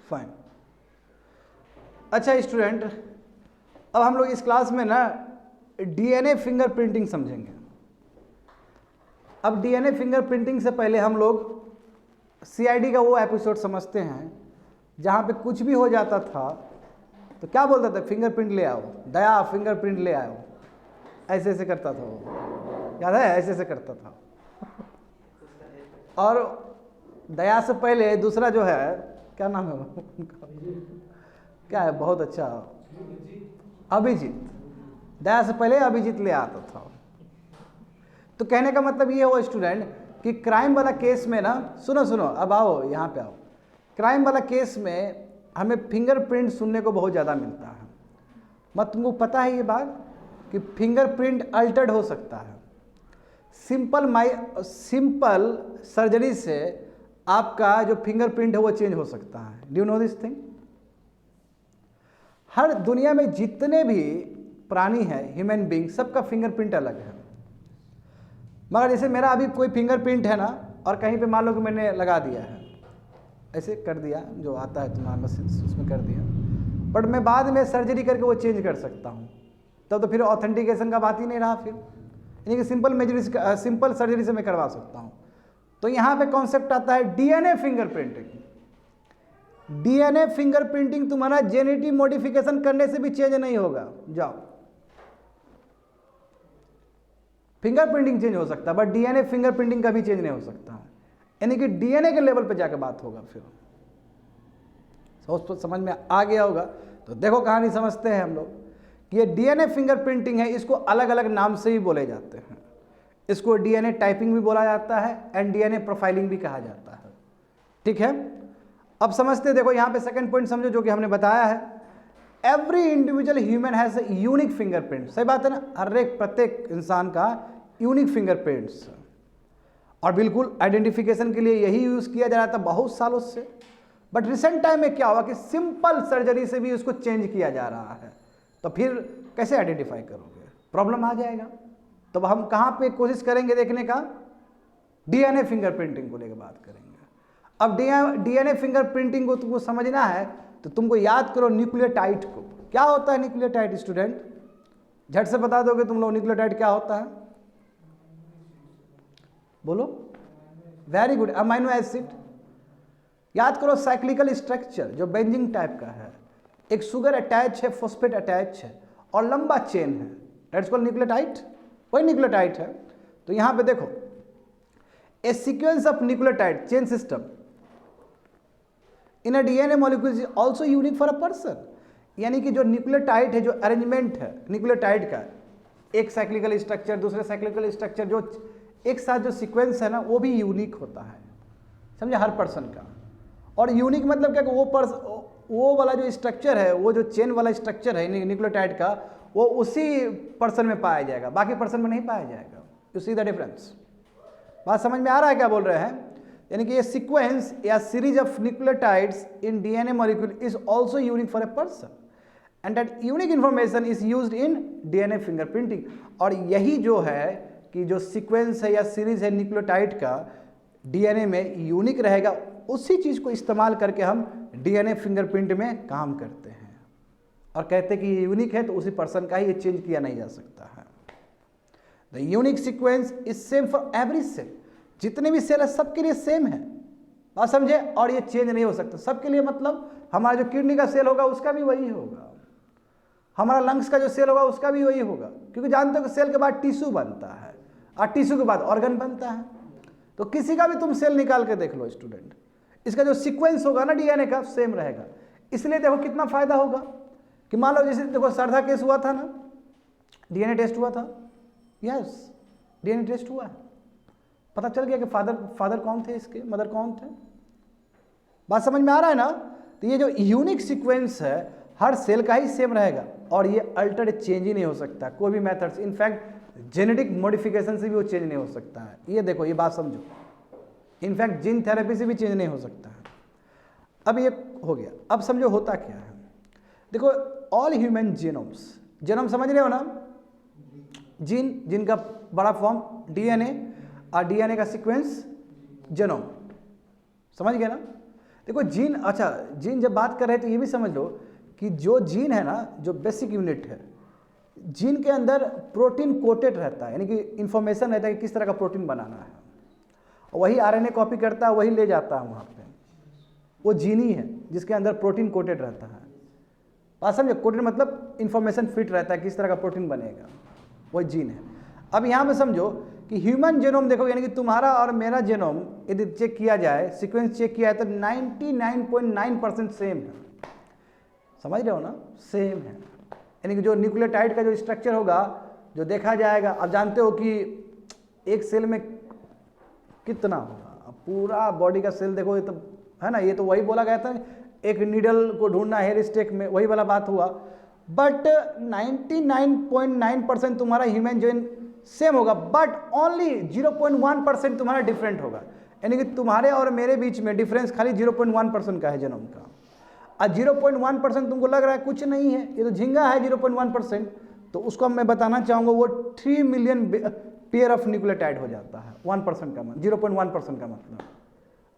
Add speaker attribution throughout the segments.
Speaker 1: Fine. अच्छा student, अब हम लोग इस क्लास में ना डीएनए फिंगरप्रिंटिंग समझेंगे। अब डीएनए फिंगरप्रिंटिंग से पहले हम लोग सीआईडी का वो एपिसोड समझते हैं जहाँ पे कुछ भी हो जाता था तो क्या बोलता था, फिंगरप्रिंट ले आओ, दया फिंगरप्रिंट ले आओ, ऐसे ऐसे करता था वो, याद है? ऐसे ऐसे करता था। और दया से पहले दूसरा जो है, क्या नाम है उनका, क्या है, बहुत अच्छा, अभिजीत। दया से पहले अभिजीत ले आता था। तो कहने का मतलब ये हो स्टूडेंट कि क्राइम वाला केस में ना, सुनो सुनो, अब आओ यहाँ पे आओ, क्राइम वाला केस में हमें फिंगरप्रिंट सुनने को बहुत ज़्यादा मिलता है। मत तुमको पता है ये बात कि फिंगरप्रिंट अल्टर्ड हो सकता है। सिंपल सर्जरी से आपका जो फिंगरप्रिंट है वो चेंज हो सकता है। Do you know this thing? हर दुनिया में जितने भी प्राणी हैं, ह्यूमन बींग, सबका फिंगरप्रिंट अलग है। मगर जैसे मेरा अभी कोई फिंगरप्रिंट है ना, और कहीं पे मान लो कि मैंने लगा दिया है, ऐसे कर दिया, जो आता है तुम्हारा मशीन उसमें कर दिया, बट मैं बाद में सर्जरी करके वो चेंज कर सकता हूँ, तब तो फिर ऑथेंटिकेशन का बात ही नहीं रहा। फिर यानी कि सिंपल सर्जरी से मैं करवा सकता हूँ। तो यहाँ पे कॉन्सेप्ट आता है डीएनए फिंगरप्रिंटिंग। डीएनए फिंगरप्रिंटिंग तुम्हारा जेनेटिक मॉडिफिकेशन करने से भी चेंज नहीं होगा। जाओ, फिंगरप्रिंटिंग चेंज हो सकता है बट डीएनए फिंगरप्रिंटिंग का भी चेंज नहीं हो सकता। यानी कि डीएनए के लेवल पे जाकर बात होगा। फिर समझ में आ गया होगा? तो देखो कहानी समझते हैं हम लोग कि ये डीएनए फिंगरप्रिंटिंग है, इसको अलग अलग नाम से भी बोले जाते हैं। इसको डीएनए टाइपिंग भी बोला जाता है एंड डीएनए प्रोफाइलिंग भी कहा जाता है। ठीक है, अब समझते, देखो यहाँ पे सेकंड पॉइंट समझो जो कि हमने बताया है, every individual human has a unique fingerprint. सही बात है ना? हर एक प्रत्येक इंसान का यूनिक फिंगरप्रिंट्स, और बिल्कुल आइडेंटिफिकेशन के लिए यही यूज़ किया जा रहा था बहुत सालों से। बट रिसेंट टाइम में क्या हुआ कि सिंपल सर्जरी से भी उसको चेंज किया जा रहा है। तो फिर कैसे आइडेंटिफाई करोगे? प्रॉब्लम आ जाएगा। तो हम कहाँ पे कोशिश करेंगे देखने का? डीएनए फिंगरप्रिंटिंग को लेकर बात करेंगे। अब डीएनए फिंगरप्रिंटिंग को तुमको समझना है तो तुमको याद करो न्यूक्लियोटाइड को। क्या होता है न्यूक्लियोटाइड स्टूडेंट? झट से बता दोगे तुम लोग न्यूक्लियोटाइड क्या होता है? बोलो। Very good, amino acid. याद करो साइक्लिकल स्ट्रक्चर जो बेंजिंग टाइप का है, एक शुगर अटैच है, फॉस्फेट अटैच है और लंबा चेन है, दैट्स कॉल्ड न्यूक्लियोटाइड। वही न्यूक्लियोटाइड है। तो यहां पे देखो, a sequence of nucleotide chain system in a DNA molecule is also unique for a person. यानी कि जो न्यूक्लियोटाइड है, जो अरेंजमेंट है न्यूक्लियोटाइड का, एक साइक्लिकल स्ट्रक्चर दूसरे साइक्लिकल स्ट्रक्चर, जो एक साथ जो सीक्वेंस है ना, वो भी यूनिक होता है। समझे? हर पर्सन का। और यूनिक मतलब क्या कि वो वाला जो स्ट्रक्चर है, वो जो चेन वाला स्ट्रक्चर है न्यूक्लियोटाइड का, वो उसी पर्सन में पाया जाएगा, बाकी पर्सन में नहीं पाया जाएगा। You see the difference? बात समझ में आ रहा है क्या बोल रहे हैं? यानी कि ये सीक्वेंस या series of nucleotides in DNA molecule is also unique for a person and that unique information is used in DNA fingerprinting. और यही जो है कि जो सीक्वेंस है या सीरीज है न्यूक्लियोटाइड का, डीएनए में यूनिक रहेगा, उसी चीज़ को इस्तेमाल करके हम डीएनए फिंगरप्रिंट में काम करते हैं और कहते हैं कि ये यूनिक है तो उसी पर्सन का ही ये चेंज किया नहीं जा सकता है। The unique sequence is same for every cell. जितने भी सेल है सबके लिए सेम है, बात समझे? और ये चेंज नहीं हो सकता सबके लिए। मतलब हमारा जो किडनी का सेल होगा उसका भी वही होगा, हमारा लंग्स का जो सेल होगा उसका भी वही होगा, क्योंकि जानते हो कि सेल के बाद टिश्यू बनता है और टिश्यू के बाद ऑर्गन बनता है। तो किसी का भी तुम सेल निकाल के देख लो स्टूडेंट, इसका जो सीक्वेंस होगा ना डीएनए का सेम रहेगा। इसलिए देखो कितना फायदा होगा कि मान लो जैसे देखो सरधा केस हुआ था ना, डीएनए टेस्ट हुआ था। यस, डीएनए टेस्ट हुआ है, पता चल गया कि फादर कौन थे, इसके मदर कौन थे। बात समझ में आ रहा है ना? तो ये जो यूनिक सीक्वेंस है हर सेल का ही सेम रहेगा और ये अल्टर्ड चेंज ही नहीं हो सकता कोई भी मेथड से। इनफैक्ट जेनेटिक मॉडिफिकेशन से भी वो चेंज नहीं हो सकता है। ये देखो, ये बात समझो, इनफैक्ट जीन थेरेपी से भी चेंज नहीं हो सकता है। अब ये हो गया। अब समझो होता क्या है। देखो, ऑल ह्यूमन जीनोम्स, जीनोम समझ रहे हो ना? जीन का बड़ा फॉर्म डीएनए और डीएनए का सीक्वेंस जीनोम, समझ गए ना? देखो जीन, अच्छा जीन जब बात कर रहे हैं तो ये भी समझ लो कि जो जीन है ना, जो बेसिक यूनिट है, जीन के अंदर प्रोटीन कोटेड रहता है, यानी कि इंफॉर्मेशन रहता है कि किस तरह का प्रोटीन बनाना है, और वही आरएनए कॉपी करता है, वही ले जाता है वहाँ पे। वो जीन ही है जिसके अंदर प्रोटीन कोटेड रहता है। बात समझे? कोटेड मतलब इंफॉर्मेशन फिट रहता है किस तरह का प्रोटीन बनेगा, वही जीन है। अब यहाँ पे समझो कि ह्यूमन जेनोम देखो, यानी कि तुम्हारा और मेरा जेनोम यदि चेक किया जाए, सीक्वेंस चेक किया है तो 99.9% सेम है। समझ रहे हो ना? सेम है, यानी कि जो न्यूक्लियोटाइड का जो स्ट्रक्चर होगा, जो देखा जाएगा, आप जानते हो कि एक सेल में कितना होगा, पूरा बॉडी का सेल देखो, ये तो है ना, ये तो वही बोला गया था, एक नीडल को ढूंढना हेयर स्टेक में, वही वाला बात हुआ। बट 99.9% तुम्हारा ह्यूमन जेन सेम होगा, बट ओनली 0.1% तुम्हारा डिफरेंट होगा, यानी कि तुम्हारे और मेरे बीच में डिफरेंस खाली 0.1% का है जेनोम का। और 0.1% तुमको लग रहा है कुछ नहीं है, ये तो झिंगा है 0.1%, तो उसको मैं बताना चाहूँगा वो 3 मिलियन पेयर ऑफ न्यूक्लियोटाइड हो जाता है 1% का, 0.1% का मतलब।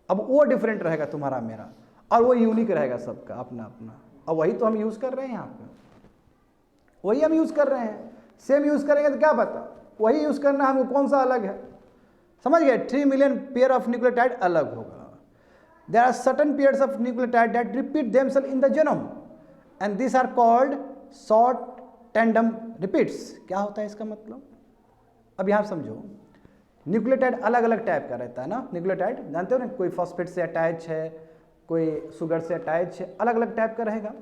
Speaker 1: अब वो डिफरेंट रहेगा तुम्हारा मेरा, और वो यूनिक रहेगा सबका अपना अपना, और वही तो हम यूज़ कर रहे हैं यहाँ पे, वही हम यूज़ कर रहे हैं। सेम यूज़ करेंगे तो क्या पता वही यूज़ करना हमको कौन सा अलग है, समझ गए? 3 मिलियन पेयर ऑफ न्यूक्लियोटाइड अलग होगा। There are certain pairs of nucleotide that repeat themselves in the genome, and these are called short tandem repeats. क्या होता है इसका मतलब? अब यहाँ समझो, न्यूक्लियोटाइड अलग अलग टाइप का रहता है ना। न्यूक्लियोटाइड जानते हो ना, कोई फॉस्फेट से अटैच है, कोई शुगर से अटैच है, अलग अलग टाइप का रहेगा।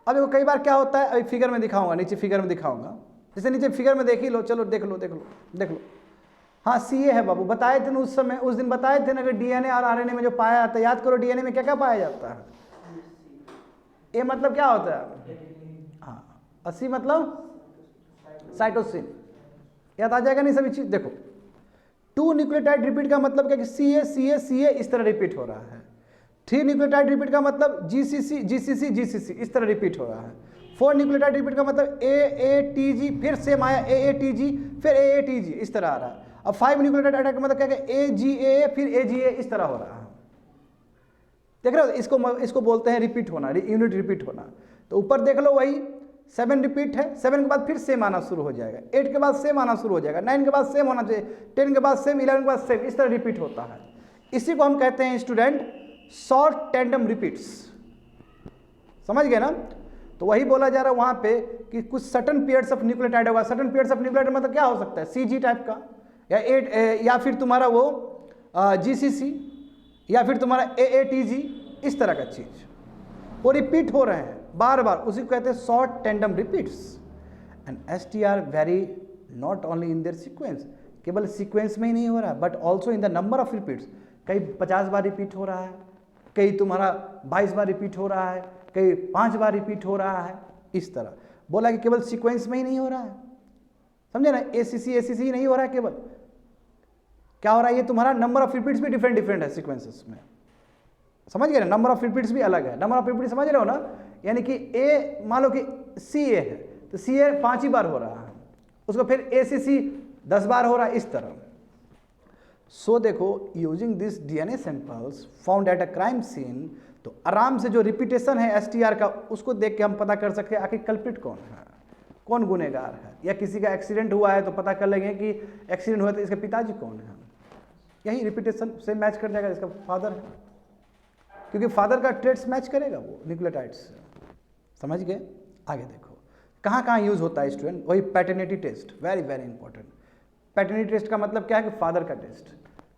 Speaker 1: अब देखो कई बार क्या होता है, अभी फिगर में दिखाऊंगा, नीचे फिगर में दिखाऊंगा, जैसे नीचे फिगर में देख ही लो, चलो देख लो देख लो देख लो। हाँ सीए है बाबू, बताए थे ना उस समय, उस दिन बताए थे ना कि डीएनए और आरएनए में जो पाया जाता है, याद करो डीएनए में क्या क्या पाया जाता है। ए मतलब क्या होता है? हाँ 80 मतलब साइटोसिन, याद आ जाएगा नहीं सभी चीज। देखो 2 न्यूक्लियोटाइड रिपीट का मतलब क्या कि सीए सीए सीए इस तरह रिपीट हो रहा है। 3 न्यूक्लियोटाइड रिपीट का मतलब जीसीसी जीसीसी जीसीसी इस तरह रिपीट हो रहा है। 4 न्यूक्लियोटाइड रिपीट का मतलब एएटीजी, फिर सेम आया एएटीजी, फिर एएटीजी, इस तरह आ रहा है। अब 5 न्यूक्लियोटाइड अटैक का मतलब क्या है? एजीए फिर एजीए, इस तरह हो रहा है। देख रहे हो? इसको बोलते हैं रिपीट होना, यूनिट रिपीट होना। तो ऊपर देख लो वही 7 रिपीट है, 7 के बाद फिर सेम आना शुरू हो जाएगा, 8 के बाद सेम आना शुरू हो जाएगा, 9 के बाद सेम होना चाहिए, 10 के बाद सेम, 11 के बाद सेम, इस तरह रिपीट होता है। इसी को हम कहते हैं स्टूडेंट शॉर्ट टैंडम रिपीट्स। समझ गए ना? तो वही बोला जा रहा है वहां पे कि कुछ सटन पेयर्स ऑफ न्यूक्लियोटाइड होगा। सटन पेयर्स ऑफ न्यूक्लियोटाइड मतलब क्या हो सकता है? सीजी टाइप का, या 8 या फिर तुम्हारा वो जीसीसी, या फिर तुम्हारा एएटीजी, इस तरह का चीज वो रिपीट हो रहे हैं बार बार, उसी को कहते हैं short tandem repeats. And STR very not only in their sequence, केवल सीक्वेंस में ही नहीं हो रहा है but also in the number of repeats. कई 50 बार रिपीट हो रहा है, कई तुम्हारा 22 बार रिपीट हो रहा है, कई 5 बार रिपीट हो रहा है, इस तरह बोला कि केवल सीक्वेंस में ही नहीं हो रहा है। समझे ना? एसीसी नहीं हो रहा है, केवल क्या हो रहा है, ये तुम्हारा नंबर ऑफ रिपीट्स भी डिफरेंट डिफरेंट है सीक्वेंसेस में। समझ गए ना? नंबर ऑफ रिपीट्स भी अलग है। नंबर ऑफ रिपीट समझ रहे हो ना? यानी कि ए मान लो कि सी ए है तो सी ए 5 ही बार हो रहा है, उसको फिर एसीसी 10 बार हो रहा है, इस तरह। सो देखो using this DNA samples found at a crime scene, तो आराम से जो रिपीटेशन है एसटीआर का उसको देख के हम पता कर सकते हैं आखिर कल्प्रिट कौन है, कौन गुनहगार है। या किसी का एक्सीडेंट हुआ है तो पता कर लेंगे कि एक्सीडेंट हुआ तो इसके पिताजी कौन है, यही रिपीटेशन से मैच कर जाएगा इसका फादर है, क्योंकि फादर का ट्रेड्स मैच करेगा वो न्यूक्लियोटाइड्स से। समझ गए? आगे देखो कहाँ कहाँ यूज होता है स्टूडेंट, वही paternity test, very very important. Paternity test का मतलब क्या है कि फादर का टेस्ट,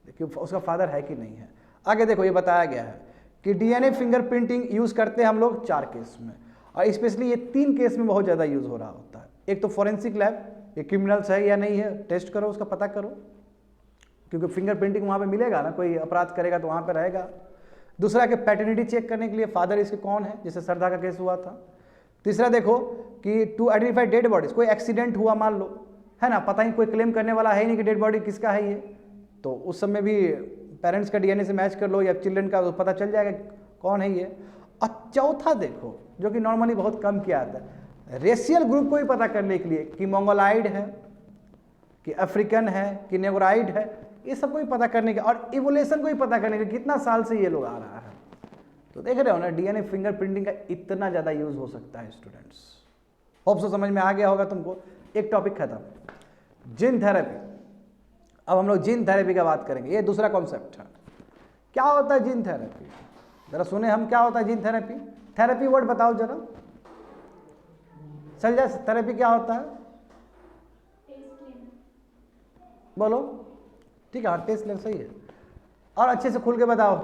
Speaker 1: देखिए उसका फादर है कि नहीं है। आगे देखो ये बताया गया है कि डीएनए फिंगरप्रिंटिंग यूज करते हैं हम लोग 4 केस में, और स्पेशली ये 3 केस में बहुत ज़्यादा यूज हो रहा होता है। एक तो फॉरेंसिक लैब, ये क्रिमिनल्स है या नहीं है टेस्ट करो, उसका पता करो, क्योंकि फिंगरप्रिंटिंग वहाँ पे मिलेगा ना, कोई अपराध करेगा तो वहाँ पे रहेगा। दूसरा कि पैटर्निटी चेक करने के लिए फादर इसके कौन है, जैसे श्रद्धा का केस हुआ था। तीसरा देखो कि टू आइडेंटिफाई डेड बॉडीज, कोई एक्सीडेंट हुआ मान लो, है ना, पता ही कोई क्लेम करने वाला है ही नहीं कि डेड बॉडी किसका है ये, तो उस समय भी पेरेंट्स का डीएनए से मैच कर लो या चिल्ड्रन का, तो पता चल जाएगा कौन है ये। और चौथा देखो जो कि नॉर्मली बहुत कम किया जाता है, रेशियल ग्रुप को भी पता करने के लिए कि मंगोलाइड है कि अफ्रीकन है कि नेग्रोइड है, ये सबको भी पता करने के, और इवोल्यूशन को भी पता करने के कितना साल से ये लोग आ रहा है, तो देख रहे हो ना, डीएनए फिंगरप्रिंटिंग का इतना ज़्यादा यूज़ हो सकता है स्टूडेंट्स। होप सो समझ में आ गया होगा तुमको। एक टॉपिक खत्म, जीन थेरेपी। अब हम लोग जीन थेरेपी का बात करेंगे, ये दूसरा कॉन्सेप्ट है। क्या होता है जीन थेरेपी, जरा सुने हम, क्या होता है जीन थेरेपी। थेरेपी वर्ड बताओ जरा, चल जाए, थेरेपी क्या होता है बोलो। ठीक है, हाँ टेस्ट लें, सही है। और अच्छे से खुल के बताओ।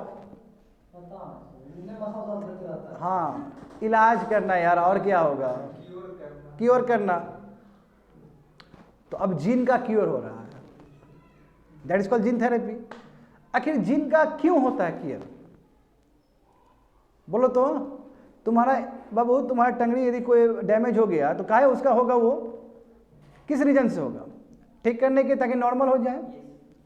Speaker 1: हाँ, इलाज करना यार, और क्या होगा, क्योर करना। तो अब जीन का क्योर हो रहा है, that is called gene therapy. आखिर जीन का क्यों होता है क्योर, बोलो तो। तुम्हारा बाबू, तुम्हारा टंगड़ी यदि कोई डैमेज हो गया तो काहे उसका होगा, वो किस रीजन से होगा, ठीक करने के ताकि नॉर्मल हो जाए,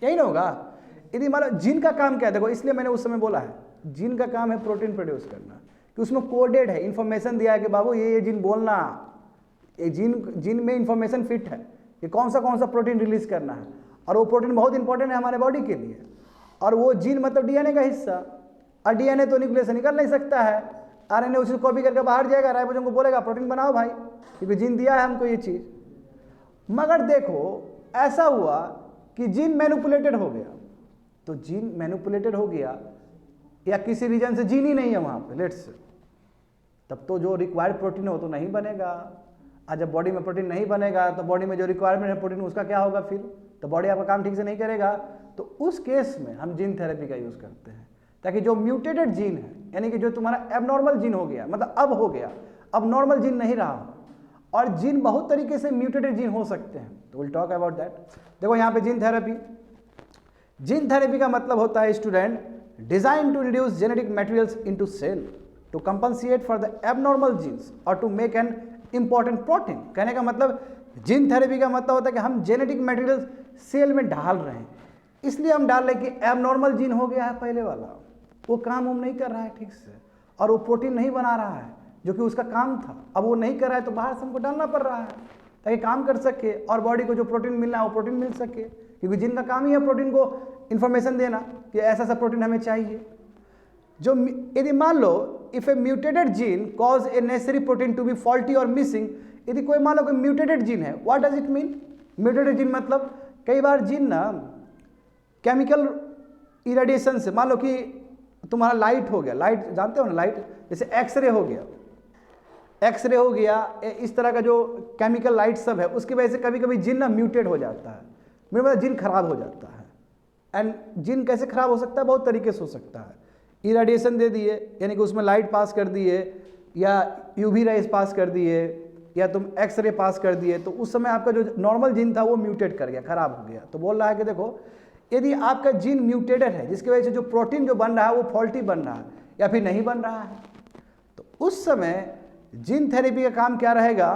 Speaker 1: यही ना होगा। यदि मान लो जीन का काम क्या है, देखो इसलिए मैंने उस समय बोला है जीन का काम है प्रोटीन प्रोड्यूस करना, कि उसमें कोडेड है, इंफॉर्मेशन दिया है कि बाबू ये जीन बोलना, ये जीन में इंफॉर्मेशन फिट है कि कौन सा प्रोटीन रिलीज करना है, और वो प्रोटीन बहुत इंपॉर्टेंट है हमारे बॉडी के लिए। और वो जीन मतलब डीएनए का हिस्सा, और डीएनए तो न्यूक्लियस से निकल नहीं सकता है, आरएनए उसे कॉपी करके बाहर जाएगा, राइबोसोम को बोलेगा प्रोटीन बनाओ भाई, क्योंकि जीन दिया है हमको ये चीज़। मगर देखो ऐसा हुआ कि जीन मैनिपुलेटेड हो गया, तो जीन मैनिपुलेटेड हो गया या किसी रीजन से जीन ही नहीं है वहाँ पे, लेट्स, तब तो जो रिक्वायर्ड प्रोटीन हो तो नहीं बनेगा। और जब बॉडी में प्रोटीन नहीं बनेगा तो बॉडी में जो रिक्वायरमेंट है प्रोटीन उसका क्या होगा फिर, तो बॉडी आपका काम ठीक से नहीं करेगा। तो उस केस में हम जीन थेरेपी का यूज़ करते हैं, ताकि जो म्यूटेटेड जीन है, यानी कि जो तुम्हारा एबनॉर्मल जीन हो गया, मतलब अब हो गया, अब नॉर्मल जीन नहीं रहा, और जीन बहुत तरीके से म्यूटेटेड जीन हो सकते हैं, तो विल टॉक अबाउट दैट। देखो यहाँ पे जीन थेरेपी का मतलब होता है student, design to introduce genetic materials into cell to compensate for the abnormal genes और to make an important protein. कहने का मतलब जीन थेरेपी का मतलब होता है कि हम जेनेटिक मटेरियल सेल में डाल रहे हैं, इसलिए हम डाल रहे हैं कि एबनॉर्मल जीन हो गया है पहले वाला, वो काम नहीं कर रहा है ठीक से, और वो प्रोटीन नहीं बना रहा है जो कि उसका काम था, अब वो नहीं कर रहा है, तो बाहर से हमको डालना पड़ रहा है ताकि काम कर सके और बॉडी को जो प्रोटीन मिलना है वो प्रोटीन मिल सके, क्योंकि जीन का काम ही है प्रोटीन को इन्फॉर्मेशन देना कि ऐसा सा प्रोटीन हमें चाहिए। जो यदि मान लो if a mutated gene cause a necessary protein to be faulty और मिसिंग, यदि कोई मान लो कोई म्यूटेटेड जीन है, what does it mean. Mutated gene मतलब कई बार जीन ना केमिकल इरेडिएशन से, मान लो कि तुम्हारा लाइट हो गया, लाइट जानते हो ना, लाइट जैसे एक्सरे हो गया, एक्सरे हो गया, इस तरह का जो केमिकल लाइट सब है, उसकी वजह से कभी कभी जीन ना म्यूटेट हो जाता है, मेरे मतलब जीन खराब हो जाता है। एंड जीन कैसे खराब हो सकता है, बहुत तरीके से हो सकता है। इरेडिएशन दे दिए, यानी कि उसमें लाइट पास कर दिए, या यूवी रेज पास कर दिए, या तुम एक्सरे पास कर दिए, तो उस समय आपका जो नॉर्मल जीन था वो म्यूटेट कर गया, खराब हो गया। तो बोल रहा है कि देखो यदि आपका जीन म्यूटेटेड है जिसकी वजह से जो प्रोटीन जो बन रहा है वो फॉल्टी बन रहा है या फिर नहीं बन रहा है, तो उस समय जीन थेरेपी का काम क्या रहेगा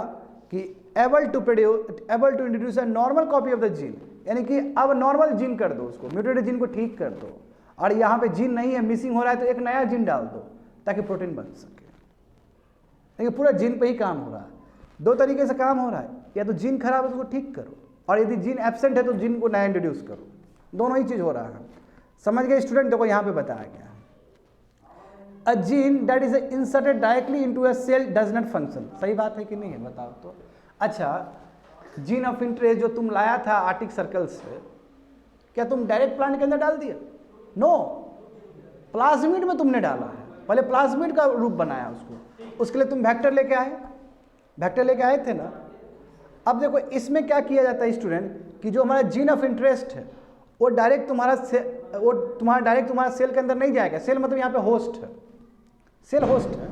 Speaker 1: कि able to introduce a normal copy of the gene, यानी कि अब नॉर्मल जीन कर दो, उसको म्यूटेटेड जीन को ठीक कर दो, और यहाँ पे जीन नहीं है, मिसिंग हो रहा है, तो एक नया जीन डाल दो ताकि प्रोटीन बन सके। लेकिन पूरा जीन पे ही काम हो रहा है, दो तरीके से काम हो रहा है, या तो जीन खराब है उसको ठीक करो, और यदि जीन एब्सेंट है तो जीन को नया इंट्रोड्यूस करो, दोनों ही चीज़ हो रहा है। समझ गए स्टूडेंट। देखो यहाँ पे बताया गया है, a gene that is inserted directly into a cell does not function. सही बात है कि नहीं है, बताओ तो। अच्छा, जीन ऑफ इंटरेस्ट जो तुम लाया था आर्टिक सर्कल से, क्या तुम डायरेक्ट प्लांट के अंदर डाल दिया? नो, प्लाज्मिड में तुमने डाला है, पहले प्लाज्मिड का रूप बनाया उसको, उसके लिए तुम वेक्टर लेके आए थे ना। अब देखो इसमें क्या किया जाता है स्टूडेंट, कि जो हमारा जीन ऑफ इंटरेस्ट है वो डायरेक्ट तुम्हारा सेल के अंदर नहीं जाएगा। सेल मतलब यहाँ पे होस्ट है, सेल होस्ट है,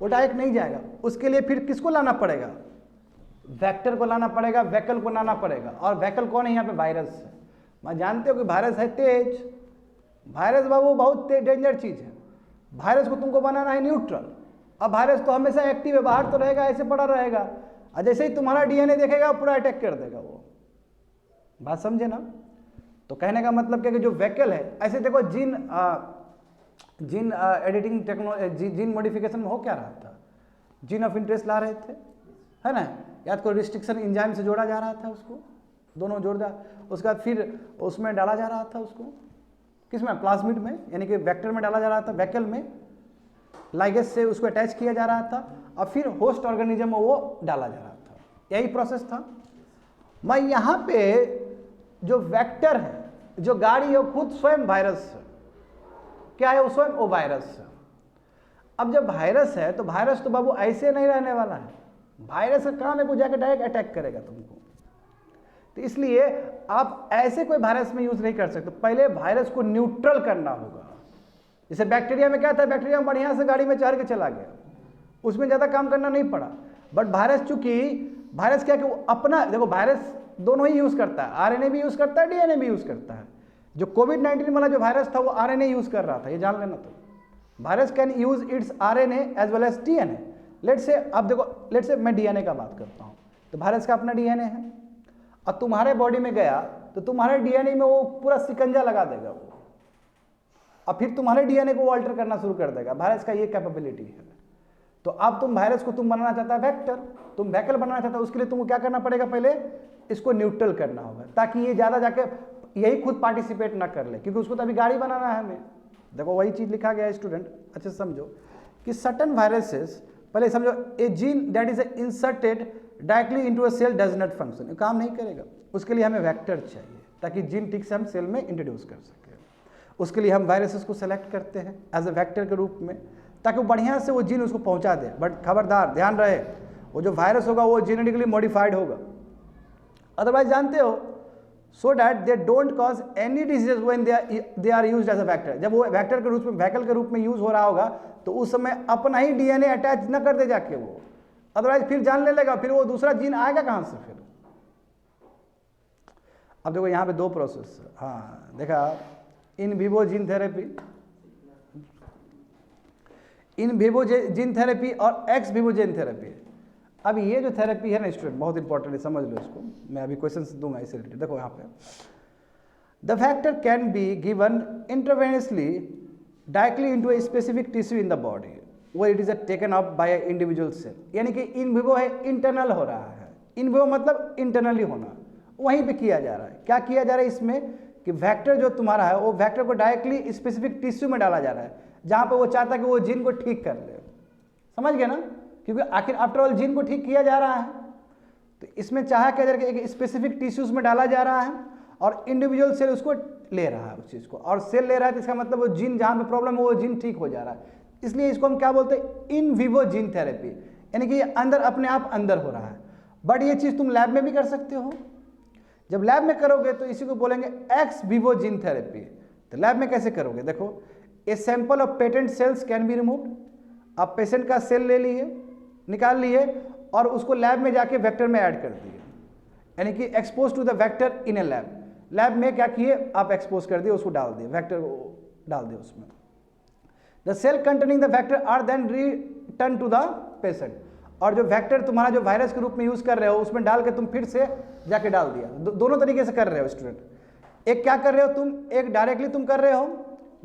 Speaker 1: वो डायरेक्ट नहीं जाएगा। उसके लिए फिर किसको लाना पड़ेगा? वेक्टर को लाना पड़ेगा, वेकल को लाना पड़ेगा। और वेकल कौन है यहाँ पे? वायरस है। मैं जानते हो कि वायरस है तेज, वायरस बाबू बहुत डेंजर चीज है। वायरस को तुमको बनाना है न्यूट्रल। अब वायरस तो हमेशा एक्टिव है, बाहर तो रहेगा, ऐसे पड़ा रहेगा, और जैसे ही तुम्हारा डीएनए देखेगा पूरा अटैक कर देगा वो। बात समझे ना? तो कहने का मतलब क्या कि जो वेकल है, ऐसे देखो gene editing technology, gene modification में हो क्या रहा था? जीन ऑफ इंटरेस्ट ला रहे थे, है ना, या तो रिस्ट्रिक्शन एंजाइम से जोड़ा जा रहा था उसको, दोनों जोड़ जा, उसके बाद फिर उसमें डाला जा रहा था उसको, किसमें? प्लाज्मिड में, यानी कि वेक्टर में डाला जा रहा था, वेकल में, लाइगेज से उसको अटैच किया जा रहा था और फिर होस्ट ऑर्गेनिज्म में वो डाला जा रहा था, यही प्रोसेस था। मैं यहाँ पे जो वेक्टर है, जो गाड़ी है, वो खुद स्वयं वायरस है। क्या है वो? स्वयं वो वायरस है। अब जब वायरस है तो वायरस तो बाबू ऐसे नहीं रहने वाला है, वायरस का काम है वो जाकर डायरेक्ट अटैक करेगा तुमको। तो इसलिए आप ऐसे कोई वायरस में यूज नहीं कर सकते, पहले वायरस को न्यूट्रल करना होगा। जैसे बैक्टीरिया में क्या था, बैक्टीरिया में बढ़िया से गाड़ी में चढ़ के चला गया, उसमें ज़्यादा काम करना नहीं पड़ा। बट वायरस चूंकि वायरस क्या कि वो अपना, देखो वायरस दोनों ही यूज़ करता है, आरएनए भी यूज़ करता है, डीएनए भी यूज़ करता है। जो कोविड-19 वाला जो वायरस था वो आरएनए यूज़ कर रहा था, ये जान लेना। तो virus can use its RNA as well as DNA. Let say, अब देखो लेट से मैं डीएनए का बात करता हूँ, तो वायरस का अपना डीएनए है और तुम्हारे बॉडी में गया तो तुम्हारे डीएनए में वो पूरा सिकंजा लगा देगा वो, और फिर तुम्हारे डीएनए को अल्टर करना शुरू कर देगा। वायरस का ये कैपेबिलिटी है। तो अब तुम वायरस को तुम बनाना चाहता है वेक्टर, तुम व्हीकल बनाना चाहता है, उसके लिए तुमको क्या करना पड़ेगा, पहले इसको न्यूट्रल करना होगा ताकि ये ज़्यादा जाके यही खुद पार्टिसिपेट ना कर ले, क्योंकि उसको तो अभी गाड़ी बनाना है हमें। देखो वही चीज़ लिखा गया है स्टूडेंट, अच्छे से समझो कि सर्टन वायरसेस, पहले समझो a gene that is inserted directly into a cell does not function, काम नहीं करेगा। उसके लिए हमें वेक्टर चाहिए ताकि जीन ठीक से हम सेल में इंट्रोड्यूस कर सकें। उसके लिए हम वायरसेस को सेलेक्ट करते हैं एज ए वेक्टर के रूप में, ताकि वो बढ़िया से वो जीन उसको पहुंचा दे। बट खबरदार ध्यान रहे, वो जो वायरस होगा वो जेनेटिकली मॉडिफाइड होगा, अदरवाइज जानते हो, so that they don't cause any disease when they are used as a vector. जब वो वेक्टर के रूप में, व्हीकल के रूप में यूज हो रहा होगा तो उस समय अपना ही डीएनए अटैच न कर दे जाके वो, अदरवाइज फिर जान ले लेगा, फिर वो दूसरा जीन आएगा कहाँ से फिर। अब देखो यहाँ पे दो प्रोसेस, हाँ देखा, in vivo gene therapy, in vivo gene therapy और एक्स विवो जीन थेरेपी। अब ये जो थेरेपी है ना स्टूडेंट, बहुत इंपॉर्टेंट है, समझ लो इसको, मैं अभी क्वेश्चंस दूंगा इससे रिलेटेड। देखो यहाँ पे, the factor can be given intravenously directly into a specific tissue in the body where it is taken up by a individual cell. यानी कि इन विवो है, इंटरनल हो रहा है। इन विवो मतलब इंटरनली होना, वहीं पे किया जा रहा है। क्या किया जा रहा है इसमें कि वेक्टर जो तुम्हारा है वो वेक्टर को डायरेक्टली स्पेसिफिक टिश्यू में डाला जा रहा है, जहाँ पे वो चाहता है कि वो जीन को ठीक कर ले। समझ गए ना, क्योंकि आखिर आफ्टर ऑल जीन को ठीक किया जा रहा है। तो इसमें चाहा क्या जा रहा है कि एक स्पेसिफिक टिश्यूज में डाला जा रहा है और इंडिविजुअल सेल उसको ले रहा है उस चीज़ को, और सेल ले रहा है तो इसका मतलब वो जीन जहाँ पे प्रॉब्लम है वो जीन ठीक हो जा रहा है। इसलिए इसको हम क्या बोलते हैं, इन विवो जीन थेरेपी, यानी कि ये अंदर अपने आप अंदर हो रहा है। बट ये चीज़ तुम लैब में भी कर सकते हो। जब लैब में करोगे तो इसी को बोलेंगे एक्स विवो जीन थेरेपी। तो लैब में कैसे करोगे, देखो, a sample of patent cells can be removed. आप पेशेंट का सेल ले लिए, निकाल लिए और उसको लैब में जाके वेक्टर में ऐड कर दिए, यानी कि expose to the vector in a lab. Lab में क्या किए, आप एक्सपोज कर दिए, उसको डाल दिए, वेक्टर डाल दिए उसमें। The cell containing the vector are then return to the patient. और जो वेक्टर तुम्हारा जो वायरस के रूप में यूज कर रहे हो उसमें डाल के तुम फिर से जाके डाल दिया। दोनों तरीके से कर रहे हो स्टूडेंट। एक क्या कर रहे हो तुम, एक डायरेक्टली तुम कर रहे हो,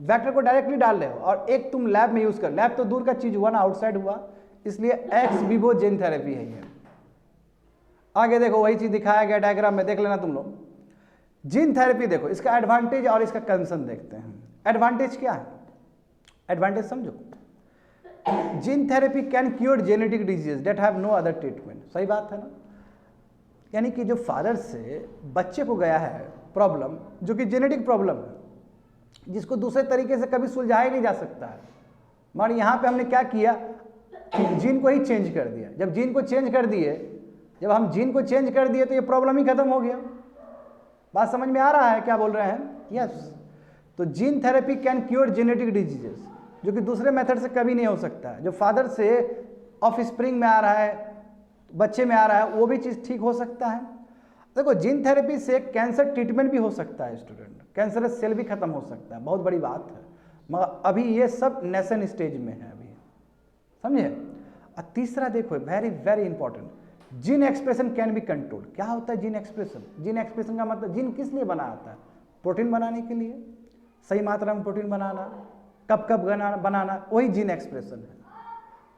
Speaker 1: वेक्टर को डायरेक्टली डाल रहे हो, और एक तुम लैब में यूज कर, लैब तो दूर का चीज हुआ ना, आउटसाइड हुआ, इसलिए एक्स विवो जीन थेरेपी है ये। आगे देखो वही चीज दिखाया गया डायग्राम में, देख लेना तुम लोग। जीन थेरेपी देखो, इसका एडवांटेज और इसका कंसर्न देखते हैं। एडवांटेज क्या है, एडवांटेज समझो, gene therapy can cure genetic disease that have no other treatment. सही बात है ना, यानी कि जो फादर से बच्चे को गया है प्रॉब्लम, जो कि जेनेटिक प्रॉब्लम है, जिसको दूसरे तरीके से कभी सुलझाया नहीं जा सकता है, मगर यहाँ पे हमने क्या किया, जीन को ही चेंज कर दिया। जब जीन को चेंज कर दिए, जब हम जीन को चेंज कर दिए तो ये प्रॉब्लम ही खत्म हो गया। बात समझ में आ रहा है क्या बोल रहे हैं? यस। तो gene therapy can cure genetic diseases, जो कि दूसरे मेथड से कभी नहीं हो सकता है। जो फादर से ऑफ स्प्रिंग में आ रहा है, बच्चे में आ रहा है, वो भी चीज़ ठीक हो सकता है। देखो जीन थेरेपी से कैंसर ट्रीटमेंट भी हो सकता है स्टूडेंट, कैंसरस सेल भी खत्म हो सकता है, बहुत बड़ी बात है, मगर अभी ये सब नेशन स्टेज में है अभी, समझे। और तीसरा देखो, very very important, gene expression can be control. क्या होता है जीन एक्सप्रेशन? जीन एक्सप्रेशन का मतलब जीन किस लिए बना आता है? प्रोटीन बनाने के लिए, सही मात्रा में प्रोटीन बनाना, कब कब बनाना, वही जीन एक्सप्रेशन है।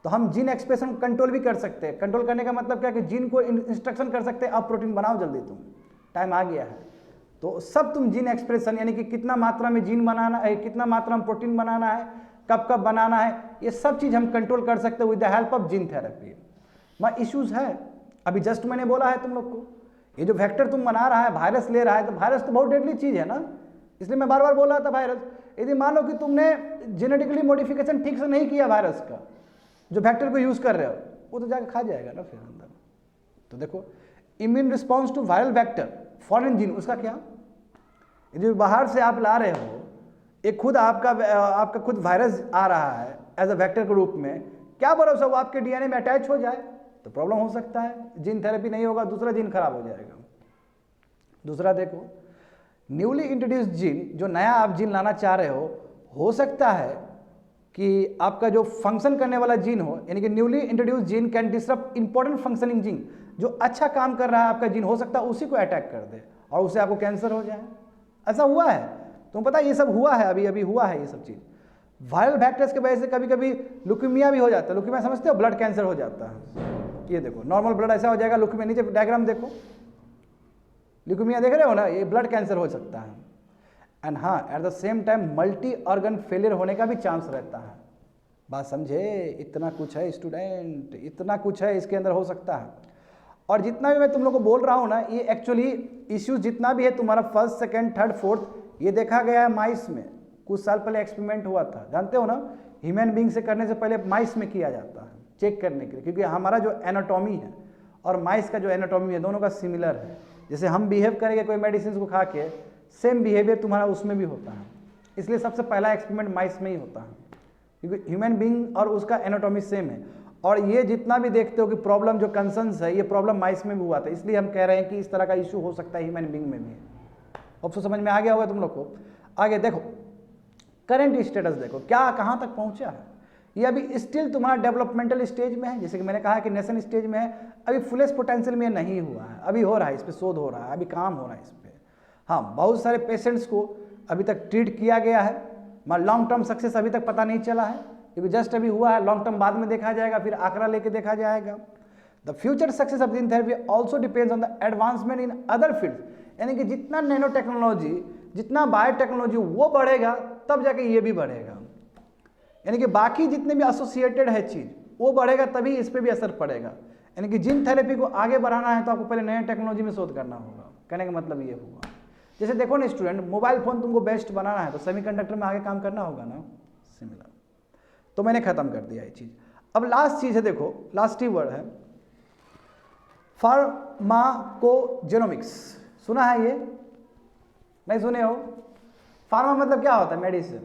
Speaker 1: तो हम जीन एक्सप्रेशन कंट्रोल भी कर सकते हैं। कंट्रोल करने का मतलब क्या है कि जीन को इंस्ट्रक्शन कर सकते हैं, अब प्रोटीन बनाओ जल्दी, तुम टाइम आ गया है। तो सब तुम जीन एक्सप्रेशन, यानी कि कितना मात्रा में जीन बनाना है, कितना मात्रा में प्रोटीन बनाना है, कब कब बनाना है, ये सब चीज़ हम कंट्रोल कर सकते हैं with the help of gene therapy. मैं इश्यूज है, अभी जस्ट मैंने बोला है तुम लोग को, ये जो वेक्टर तुम बना रहा है, वायरस ले रहा है, तो वायरस तो बहुत डेडली चीज़ है ना, इसलिए मैं बार बार बोल रहा था वायरस। यदि मान लो कि तुमने जेनेटिकली मॉडिफिकेशन ठीक से नहीं किया वायरस का, जो वेक्टर को यूज़ कर रहे हो, वो तो जाकर खा जाएगा ना फिर अंदर। तो देखो immune response to viral vector foreign gene, उसका क्या, जो बाहर से आप ला रहे हो, एक खुद आपका खुद वायरस आ रहा है एज अ वेक्टर के रूप में, क्या भरोसा वो आपके डीएनए में अटैच हो जाए तो प्रॉब्लम हो सकता है, जीन थेरेपी नहीं होगा, दूसरा जीन खराब हो जाएगा। दूसरा देखो न्यूली इंट्रोड्यूस्ड जीन, जो नया आप जीन लाना चाह रहे हो सकता है कि आपका जो फंक्शन करने वाला जीन हो, यानी कि newly introduced gene can disrupt important functioning gene, जो अच्छा काम कर रहा है आपका जीन, हो सकता है उसी को अटैक कर दे और उससे आपको कैंसर हो जाए। ऐसा हुआ है, तुम पता है ये सब हुआ है, अभी हुआ है ये सब चीज़। वायरल बैक्टीरिया की वजह से कभी कभी लुकीमिया भी हो जाता है। लुकीमिया समझते हो, ब्लड कैंसर हो जाता है। ये देखो नॉर्मल ब्लड ऐसा हो जाएगा, लुकीमिया, नीचे डायग्राम देखो, ल्यूकेमिया देख रहे हो ना, ये ब्लड कैंसर हो सकता है। एंड हाँ, at the same time multi organ failure होने का भी चांस रहता है। बात समझे, इतना कुछ है स्टूडेंट, इतना कुछ है इसके अंदर हो सकता है। और जितना भी मैं तुम लोग को बोल रहा हूँ ना, ये एक्चुअली इश्यूज जितना भी है तुम्हारा फर्स्ट, सेकेंड, थर्ड, फोर्थ, ये देखा गया है माइस में। कुछ साल पहले एक्सपेरिमेंट हुआ था, जानते हो ना, ह्यूमन बींग से करने से पहले माइस में किया जाता है चेक करने के लिए, क्योंकि हमारा जो एनाटॉमी है और माइस का जो एनाटॉमी है दोनों का सिमिलर है। जैसे हम बिहेव करेंगे कोई मेडिसिन को खा के, सेम बिहेवियर तुम्हारा उसमें भी होता है। इसलिए सबसे पहला एक्सपेरिमेंट माइस में ही होता है, क्योंकि ह्यूमन बींग और उसका एनाटॉमी सेम है। और ये जितना भी देखते हो कि प्रॉब्लम जो कंसर्न्स है, ये प्रॉब्लम माइस में भी हुआ था, इसलिए हम कह रहे हैं कि इस तरह का इशू हो सकता है ह्यूमन बींग में भी। अब तो समझ में आ गया होगा तुम लोग को। आगे देखो करंट स्टेटस देखो, क्या कहाँ तक पहुँचा है। ये अभी स्टिल तुम्हारा डेवलपमेंटल स्टेज में है, जैसे कि मैंने कहा कि नेशन स्टेज में है, अभी फुलेस्ट पोटेंशियल में नहीं हुआ है, अभी हो रहा है, इस पर शोध हो रहा है, अभी काम हो रहा है इस पर। हाँ, बहुत सारे पेशेंट्स को अभी तक ट्रीट किया गया है, मगर लॉन्ग टर्म सक्सेस अभी तक पता नहीं चला है, क्योंकि जस्ट अभी हुआ है। लॉन्ग टर्म बाद में देखा जाएगा, फिर आंकड़ा लेके देखा जाएगा। The future success of gene therapy also depends on the advancement in other field, यानी कि जितना नैनो टेक्नोलॉजी, जितना बायोटेक्नोलॉजी वो बढ़ेगा, तब जाके ये भी बढ़ेगा। यानी कि बाकी जितने भी एसोसिएटेड है चीज़, वो बढ़ेगा तभी इस पर भी असर पड़ेगा। यानी कि जीन थेरेपी को आगे बढ़ाना है तो आपको पहले नए टेक्नोलॉजी में शोध करना होगा। कहने का मतलब ये हुआ, जैसे देखो ना स्टूडेंट, मोबाइल फ़ोन तुमको बेस्ट बनाना है तो सेमीकंडक्टर में आगे काम करना होगा ना, सिमिलर। तो मैंने ख़त्म कर दिया ये चीज़। अब लास्ट चीज़ है, देखो लास्ट ही वर्ड है फार्माकोजेनोमिक्स। सुना है ये? नहीं सुने हो? फार्मा मतलब क्या होता है? मेडिसिन।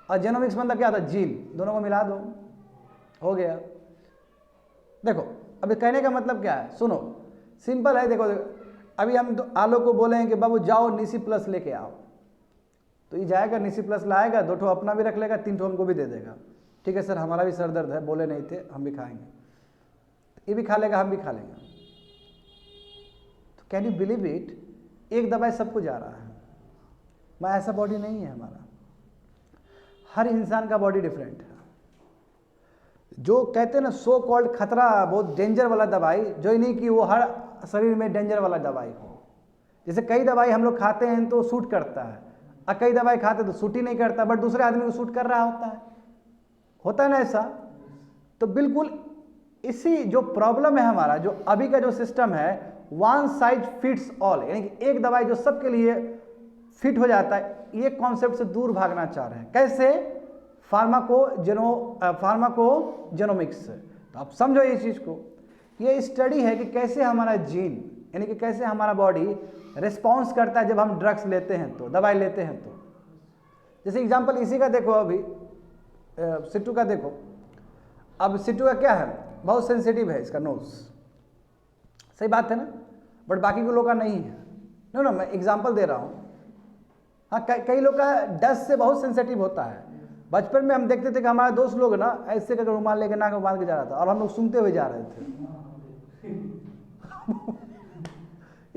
Speaker 1: और जेनोमिक्स मतलब क्या होता है? जीन। दोनों को मिला दो, हो गया। देखो अभी कहने का मतलब क्या है, सुनो, सिंपल है। देखो अभी हम तो आलोक को बोले हैं कि बाबू जाओ निसी प्लस लेके आओ, तो ये जाएगा, निसी प्लस लाएगा, 2 ठो अपना भी रख लेगा, 3 ठो हमको भी दे देगा। ठीक है सर, हमारा भी सर दर्द है, बोले नहीं थे, हम भी खाएंगे। ये भी खा लेगा, हम भी खा लेंगे। तो कैन यू बिलीव इट, एक दवाई सबको जा रहा है। मैं ऐसा बॉडी नहीं है हमारा, हर इंसान का बॉडी डिफरेंट है। जो कहते हैं ना सो कॉल्ड खतरा, बहुत डेंजर वाला दवाई, जो ही नहीं कि वो हर शरीर में डेंजर वाला दवाई हो। जैसे कई दवाई हम लोग खाते हैं तो सूट करता है, और कई दवाई खाते तो सूट ही नहीं करता, बट दूसरे आदमी को सूट कर रहा होता है ना ऐसा। तो बिल्कुल इसी जो प्रॉब्लम है हमारा, जो अभी का जो सिस्टम है, वन साइज फिट्स ऑल, यानी कि एक दवाई जो सबके लिए फिट हो जाता है, ये कॉन्सेप्ट से दूर भागना चाह रहे हैं। कैसे? फार्माकोजेनोमिक्स से। तो आप समझो ये चीज़ को, ये स्टडी है कि कैसे हमारा जीन, यानी कि कैसे हमारा बॉडी रिस्पॉन्स करता है जब हम ड्रग्स लेते हैं, तो दवाई लेते हैं। तो जैसे एग्जांपल इसी का देखो, अभी सिट्टू का देखो। अब सिट्टू का क्या है, बहुत सेंसिटिव है इसका नोज, सही बात है ना, बट बाकी के लोग का नहीं है। नो मैं एग्जांपल दे रहा हूँ। हाँ, कई लोग का डस्ट से बहुत सेंसिटिव होता है। बचपन में हम देखते थे कि हमारे दोस्त लोग ना ऐसे करके रुमाल लेके नाक में बांध के जा रहा था, और हम लोग सुनते हुए जा रहे थे।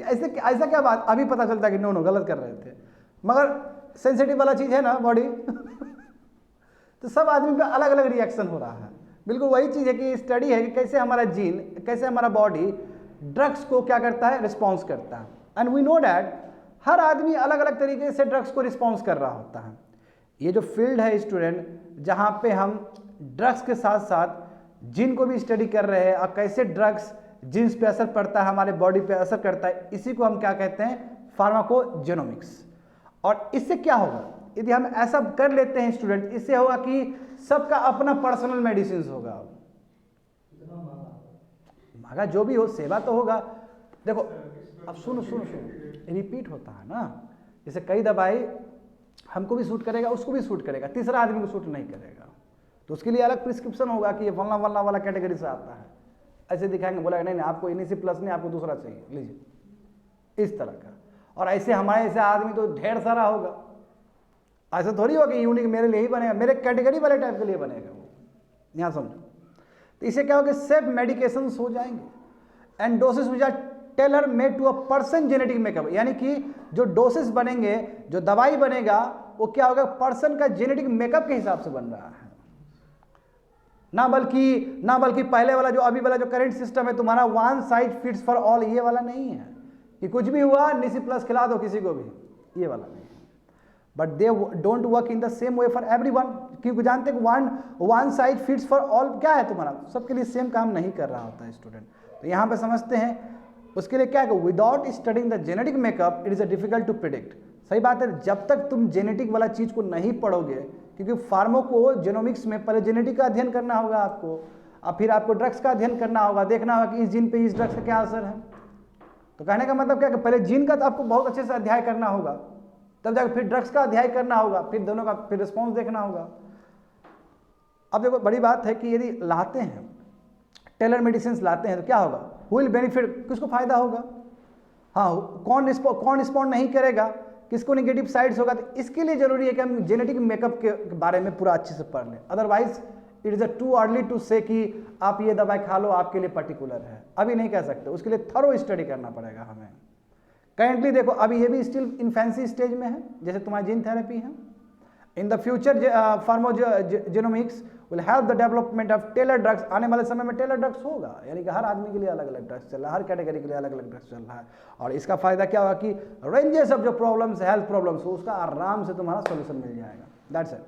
Speaker 1: ऐसा क्या बात, अभी पता चलता कि नो गलत कर रहे थे, मगर सेंसिटिव वाला चीज़ है ना बॉडी। तो सब आदमी पे अलग अलग रिएक्शन हो रहा है। बिल्कुल वही चीज़ है कि स्टडी है कि कैसे हमारा जीन, कैसे हमारा बॉडी ड्रग्स को क्या करता है, रिस्पॉन्स करता है। एंड वी नो डैट हर आदमी अलग अलग तरीके से ड्रग्स को रिस्पॉन्स कर रहा होता है। ये जो फील्ड है स्टूडेंट, जहाँ पे हम ड्रग्स के साथ साथ जीन को भी स्टडी कर रहे हैं और कैसे ड्रग्स जीन्स पे असर पड़ता है, हमारे बॉडी पे असर करता है, इसी को हम क्या कहते हैं, फार्माकोजेनोमिक्स। और इससे क्या होगा यदि हम ऐसा कर लेते हैं स्टूडेंट, इससे होगा कि सबका अपना पर्सनल मेडिसिन होगा। महंगा जो भी हो, सेवा तो होगा। देखो अब सुनो रिपीट होता है ना, जैसे कई दवाई हमको भी सूट करेगा, उसको भी सूट करेगा, तीसरा आदमी को सूट नहीं करेगा, तो उसके लिए अलग प्रिस्क्रिप्शन होगा कि ये फलना वलना वाला कैटेगरी से आता है, ऐसे दिखाएंगे, बोला नहीं आपको इनिसी प्लस नहीं, आपको दूसरा चाहिए, लीजिए, इस तरह का। और ऐसे हमारे ऐसे आदमी तो ढेर सारा होगा, ऐसा थोड़ी होगा कि यूनिक मेरे लिए ही बनेगा, मेरे कैटेगरी वाले टाइप के लिए बनेगा वो, यहाँ समझो। तो इससे क्या होगा, सेल्फ मेडिकेशंस हो जाएंगे and doses which are tailor made to a person genetic makeup, यानी कि जो डोसेस बनेंगे, जो दवाई बनेगा वो क्या होगा, पर्सन का जेनेटिक मेकअप के हिसाब से बन रहा है, ना बल्कि पहले वाला जो अभी वाला जो करंट सिस्टम है तुम्हारा one size fits for all, ये वाला नहीं है कि कुछ भी हुआ निसी प्लस खिला दो किसी को भी, ये वाला नहीं है। But they don't work in the same way for everyone, क्योंकि जानते हैं one size fits for all क्या है, तुम्हारा सबके लिए सेम काम नहीं कर रहा होता है स्टूडेंट। तो यहाँ पे समझते हैं उसके लिए क्या है, without studying the genetic makeup it is a difficult to predict. सही बात है, जब तक तुम जेनेटिक वाला चीज को नहीं पढ़ोगे, क्योंकि फार्मोको जेनोमिक्स में पहले जेनेटिक का अध्ययन करना होगा आपको, और फिर आपको ड्रग्स का अध्ययन करना होगा, देखना होगा कि इस जीन पे इस ड्रग्स का क्या असर है। तो कहने का मतलब क्या है, पहले जीन का तो आपको बहुत अच्छे से अध्याय करना होगा, तब जाकर फिर ड्रग्स का अध्याय करना होगा, फिर दोनों का फिर रिस्पॉन्स देखना होगा। अब देखो बड़ी बात है कि यदि लाते हैं टेलर मेडिसिन लाते हैं तो क्या होगा, हु विल बेनिफिट, किसको फायदा होगा, हाँ कौन रिस्पॉन्ड नहीं करेगा, किसको नेगेटिव साइड्स होगा। तो इसके लिए जरूरी है कि हम जेनेटिक मेकअप के बारे में पूरा अच्छे से पढ़ लें, otherwise it is a too early to say कि आप ये दवाई खा लो आपके लिए पर्टिकुलर है, अभी नहीं कह सकते, उसके लिए थरो स्टडी करना पड़ेगा हमें। करेंटली देखो अभी ये भी स्टिल इन्फेंसी स्टेज में है, जैसे तुम्हारी जीन थेरेपी है। In the future pharmacogenomics will help the development of tailor drugs, आने वाले समय में टेलर ड्रग्स होगा, यानी कि हर आदमी के लिए अलग अलग ड्रग्स चल रहा है, हर कैटेगरी के लिए अलग अलग ड्रग्स चल रहा है। और इसका फायदा क्या होगा कि रेंजेस ऑफ जो प्रॉब्लम्स हेल्थ प्रॉब्लम्स हो उसका आराम से तुम्हारा सोल्यूशन मिल जाएगा। That's it.